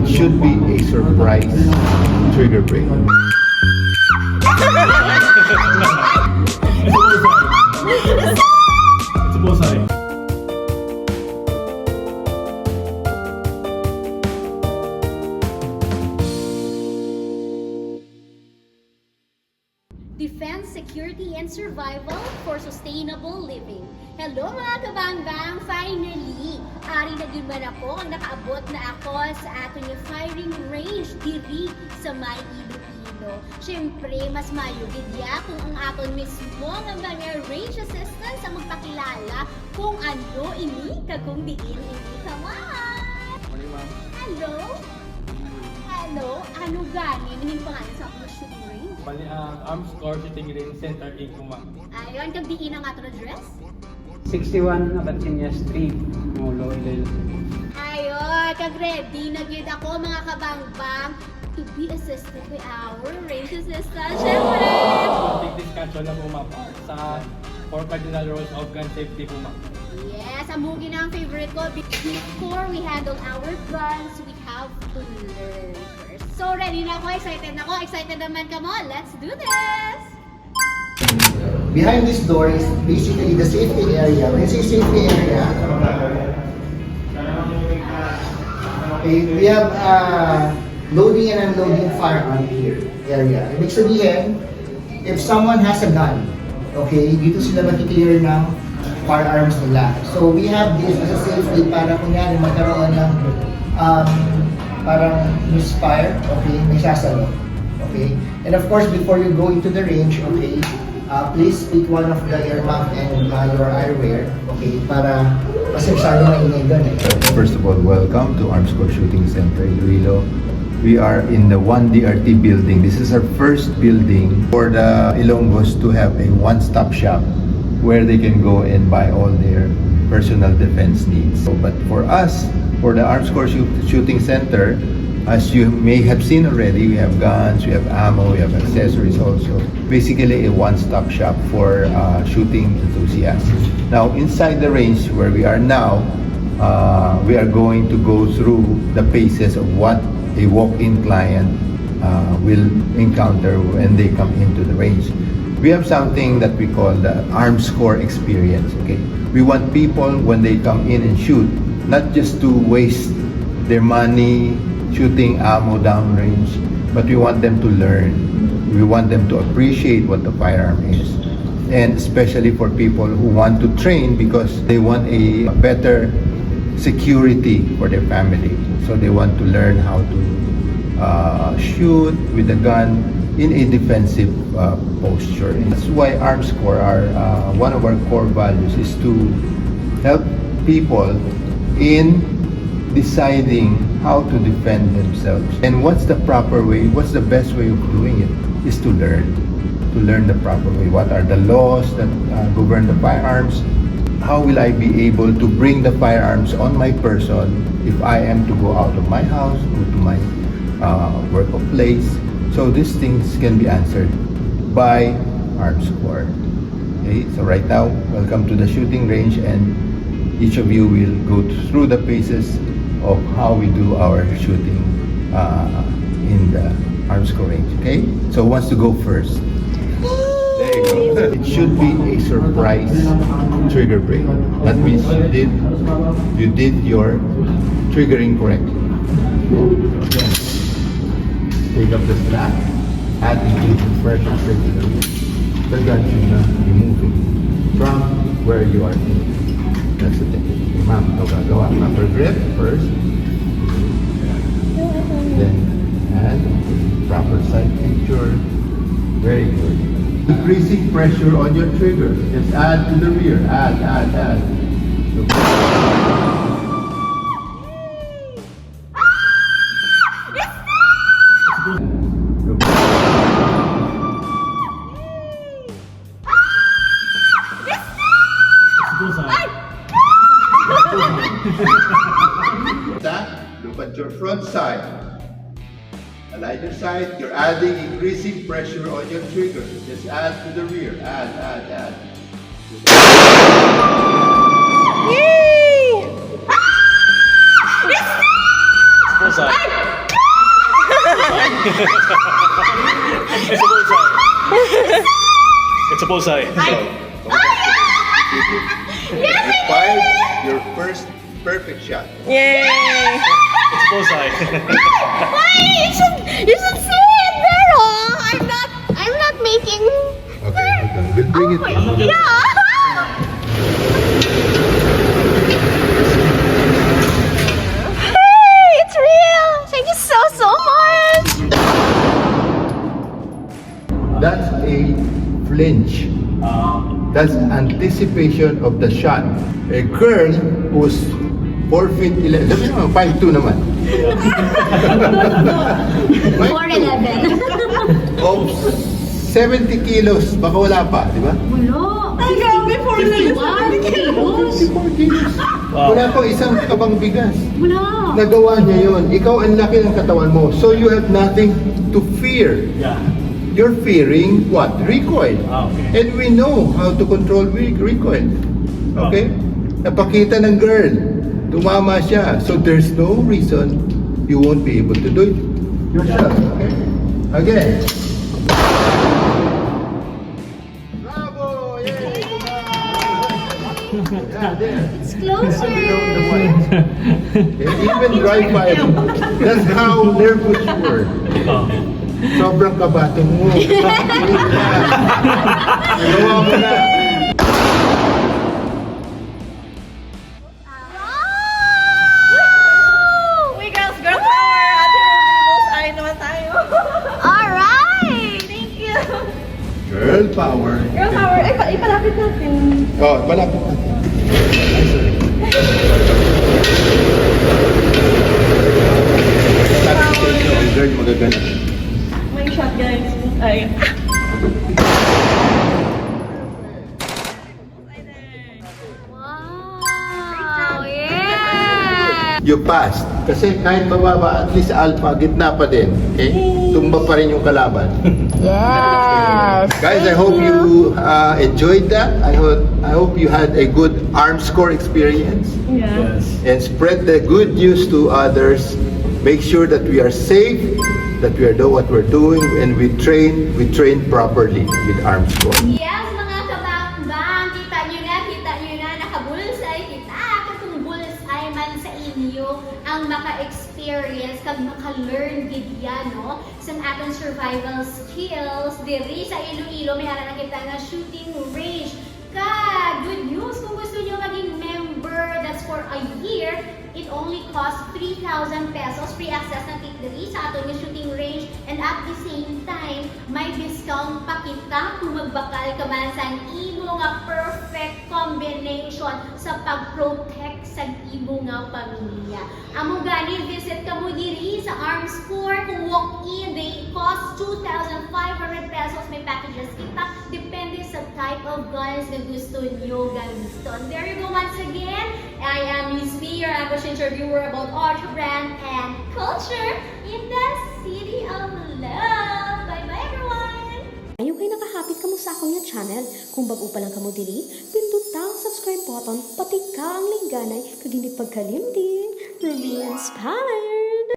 It should be a surprise trigger break. It's a bullseye. Defense, Security, and Survival for Sustainable Living. Hello mga kabangbang! Finally, ari na din man ako ang nakaabot na ako sa ating firing range diri sa may Iloilo. Siyempre, mas mayugid ya kung ang aton mismo ng mga range assistants ang magpakilala kung ano ini kagong diin ini kaman. Hello? Hello? Ano ganin? Yung pangalan sa akong shooting range? Bali ang ARMSCORE Shooting Center in Kumang. Ayun, kag diin ang aton address? 61 Avanceña St, Molo, Iloilo City. Ayun, kag-ready na gid ako mga kabangbang to be assisted by our range assistant. Siyempre! Big discussion na po ma'am sa 4 cardinal rules of gun safety po ma'am. Yes, ang mugi na ang favorite ko. Before we handle our guns, we have to learn first. So, ready na ako. Excited na ako. Excited naman ka mo. Let's do this! Behind this door is basically the safety area. When I say safety area, we have loading and unloading firearm here area. Ibig sabihin, if someone has a gun, okay, dito sila makiklear ng firearms nila. So we have this as a safety para kunyari magkaroon ng parang misfire, okay, may sasalo, okay. And of course, before you go into the range, okay, please pick one of the ear muff and your eyewear, okay, para kasi masyado maingay doon eh. First of all, welcome to ARMSCORE Shooting Center, Iloilo. We are in the 1DRT building. This is our first building for the Ilonggos to have a one-stop shop where they can go and buy all their personal defense needs. So, but for us, for the ARMSCORE Shooting Center, as you may have seen already, we have guns, we have ammo, we have accessories also. Basically a one-stop shop for shooting enthusiasts. Now, inside the range where we are now, we are going to go through the paces of what a walk-in client will encounter when they come into the range. We have something that we call the ARMSCORE Experience. Okay, we want people when they come in and shoot, not just to waste their money shooting ammo downrange, but we want them to learn. We want them to appreciate what the firearm is, and especially for people who want to train because they want a better security for their family. So they want to learn how to shoot with a gun in a defensive posture. And that's why ARMSCORE, one of our core values is to help people in deciding how to defend themselves. And what's the proper way, what's the best way of doing it is to learn the proper way. What are the laws that govern the firearms? How will I be able to bring the firearms on my person if I am to go out of my house, go to my work of place? So these things can be answered by ARMSCORE. Okay, so right now, welcome to the shooting range, and each of you will go through the paces of how we do our shooting in the ARMSCORE range. Okay, so who wants to go first? There you go. It should be a surprise trigger break. That means you did your triggering correctly. Okay. Take up the strap, add the pressure trigger. The gun should not be moving from where you are. That's the thing. Ma'am, go up. Upper grip first. Then add proper side picture. Very good. Increasing pressure on your trigger. Just add to the rear. Add. Look at your front side. Align your side. You're adding increasing pressure on your trigger. Just add to the rear. Add. Bullseye. It's a bullseye. It's a bullseye. You fired your first perfect shot. Yay! It's a bullseye. Why? You should say it, pero I'm not making. Okay, hold on. We'll bring it in. Yeah. Hey, it's real. Thank you so much. That's a flinch. That's anticipation of the shot. A girl who's 4 feet 11, sabi naman, 5'2 naman. 4'11". Of 70 kilos, baka wala pa, di ba? Wala. Ay, grabe, 51 kilos. 54 kilos. Wala pang isang kabang bigas. Wala. Nagawa niya yun. Ikaw ang laki ng katawan mo. So you have nothing to fear. Yeah. You're fearing what? Recoil. Okay. And we know how to control recoil. Okay? Napakita ng girl. Tumama siya. So there's no reason you won't be able to do it yourself. Okay? Again. Bravo! Yay! Yeah, there. It's closer. Okay, even dry fire. That's how nervous you were. Sobrang kabating mo. Nagawa mo na. We girls power. Ate Ruby, bullseye naman tayo. Alright! Thank you. Girl power. Girl power. Ipalapit natin. Oh, malapit natin. Ay, sorry. Sabi ko sa inyo, ang girl magaganda. May shot, guys. Ay. Wow, yeah. You passed. Kasi kahit mababa, at least alpha, gitna pa din. Okay? Tumba pa rin yung kalaban. Yes. Guys, I hope you enjoyed that. I hope you had a good ARMSCORE experience. Yes. And spread the good news to others. Make sure that we are safe, that we know what we're doing, and we train properly with ARMSCORE. Yes, mga kabakbang, kita nyo na, nakabulsay kita. Kung bulsay man sa inyo, ang maka-experience, kag maka-learn gidya, no? Sa atong survival skills, diri sa Iloilo, may hara na kita nga shooting range. Good news, kung gusto nyo maging member, that's for a year, it only costs 3,000 pesos. Free access na diri sa ato nga shooting range, and at the same time may discount pa kita kung magbakal ka man sa imo nga perfect combination sa pag-protect sa imo nga pamilya. Amo gani visit ka mo diri sa ARMSCORE. Kung walk-in, they cost 2,500 pesos. May packages kita depende sa type of guns na gusto nyo gamiton. There you go once again. I am Miss V, your ambush interviewer about Ultra Brand and culture in the City of Love. Bye-bye, everyone! Ayaw kayo nakahapit ka mo sa akong nga channel. Kung bago pa lang ka mo dili, pindot ang subscribe button, pati ka ang lingganay, kag hindi pagkalimtin. Ruby Inspired!